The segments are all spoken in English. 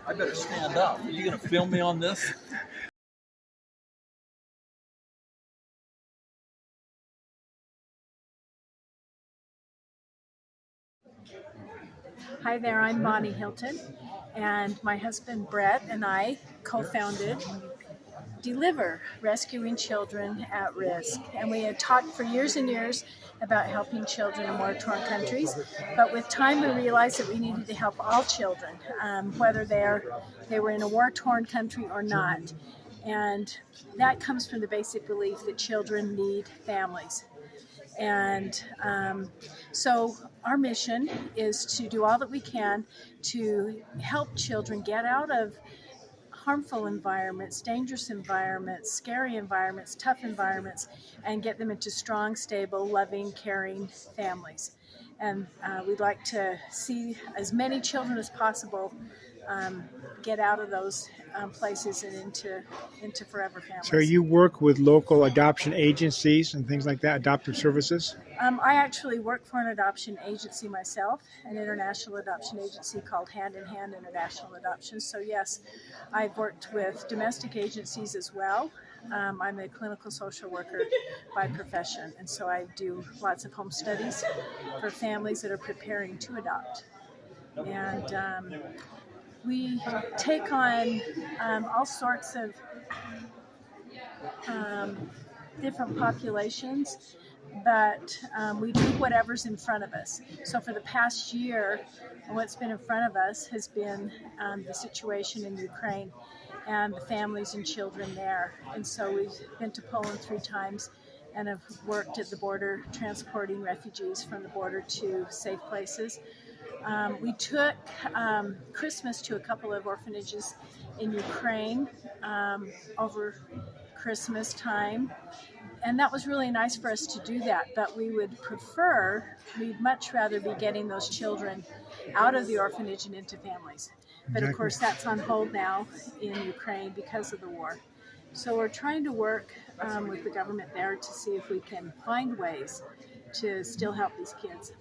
I better stand up. Are you going to film me on this? Hi there, I'm Bonnie Hilton, and my husband Brett and I co-founded Deliver, Rescuing Children at Risk. And we had talked for years and years about helping children in war-torn countries, but with time we realized that we needed to help all children, whether they were in a war-torn country or not. And that comes from the basic belief that children need families. And so our mission is to do all that we can to help children get out of harmful environments, dangerous environments, scary environments, tough environments, and get them into strong, stable, loving, caring families. And we'd like to see as many children as possible get out of those places and into forever families. So you work with local adoption agencies and things like that, adoptive services? I actually work for an adoption agency myself, an international adoption agency called Hand in Hand International Adoption. So yes, I've worked with domestic agencies as well. I'm a clinical social worker by profession, and so I do lots of home studies for families that are preparing to adopt. And we take on all sorts of different populations, but we do whatever's in front of us. So for the past year, what's been in front of us has been the situation in Ukraine and the families and children there. And so we've been to Poland 3 times and have worked at the border transporting refugees from the border to safe places. We took Christmas to a couple of orphanages in Ukraine over Christmas time, and that was really nice for us to do that, but we'd much rather be getting those children out of the orphanage and into families. But of course that's on hold now in Ukraine because of the war. So we're trying to work with the government there to see if we can find ways to still help these kids.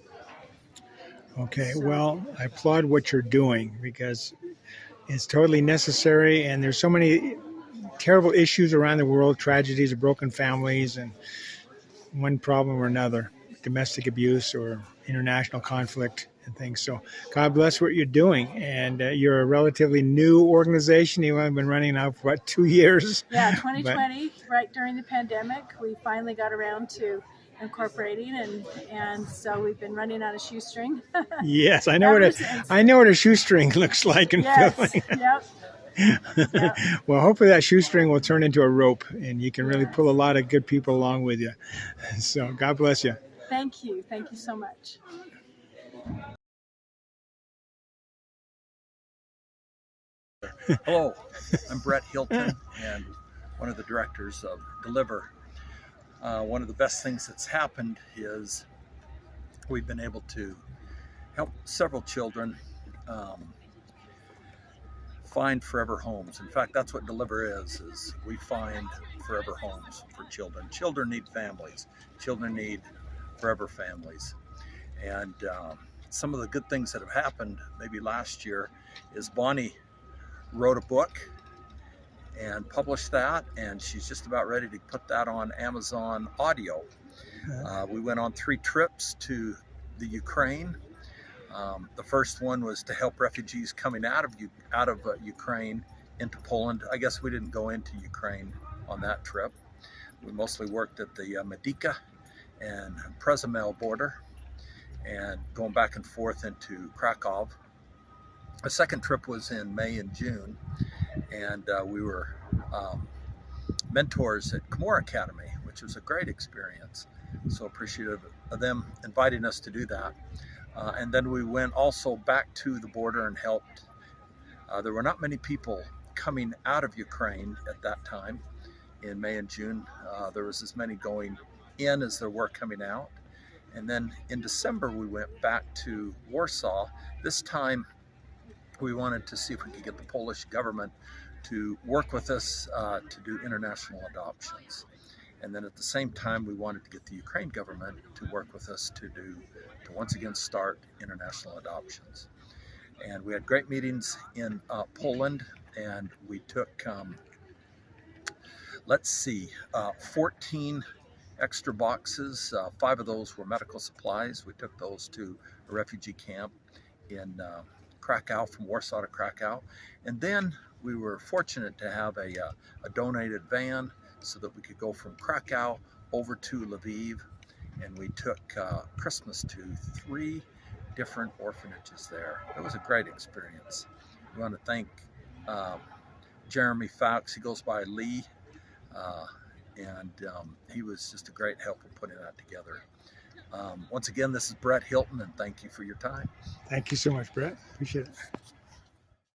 Okay, well, I applaud what you're doing because it's totally necessary, and there's so many terrible issues around the world, tragedies of broken families and one problem or another, domestic abuse or international conflict and things. So God bless what you're doing. And you're a relatively new organization. You've only been running now for, 2 years? Yeah, 2020, right during the pandemic, we finally got around to incorporating, and so we've been running on a shoestring. Yes, I know what a shoestring looks like and feeling. Yep. Yep. Well, hopefully that shoestring will turn into a rope, and you can really pull a lot of good people along with you. So God bless you. Thank you so much. Hello, I'm Brett Hilton and one of the directors of Deliver. One of the best things that's happened is we've been able to help several children find forever homes. In fact, that's what Deliver is we find forever homes for children. Children need families. Children need forever families. And some of the good things that have happened maybe last year is Bonnie wrote a book and published that, and she's just about ready to put that on Amazon Audio. We went on 3 trips to the Ukraine. The first one was to help refugees coming out of Ukraine into Poland. I guess we didn't go into Ukraine on that trip. We mostly worked at the Medyka and Przemysl border and going back and forth into Krakow. The second trip was in May and June, and we were mentors at Camorra Academy, which was a great experience. So appreciative of them inviting us to do that. And then we went also back to the border and helped. There were not many people coming out of Ukraine at that time in May and June. There was as many going in as there were coming out. And then in December, we went back to Warsaw. This time, we wanted to see if we could get the Polish government to work with us to do international adoptions. And then at the same time, we wanted to get the Ukraine government to work with us to once again start international adoptions. And we had great meetings in Poland, and we took, let's see, 14 extra boxes. 5 of those were medical supplies. We took those to a refugee camp in Krakow, from Warsaw to Krakow. And then we were fortunate to have a donated van so that we could go from Krakow over to Lviv. And we took Christmas to 3 different orphanages there. It was a great experience. We want to thank Jeremy Fowkes. He goes by Lee. And he was just a great help in putting that together. Once again, this is Brett Hilton, and thank you for your time. Thank you so much, Brett. Appreciate it.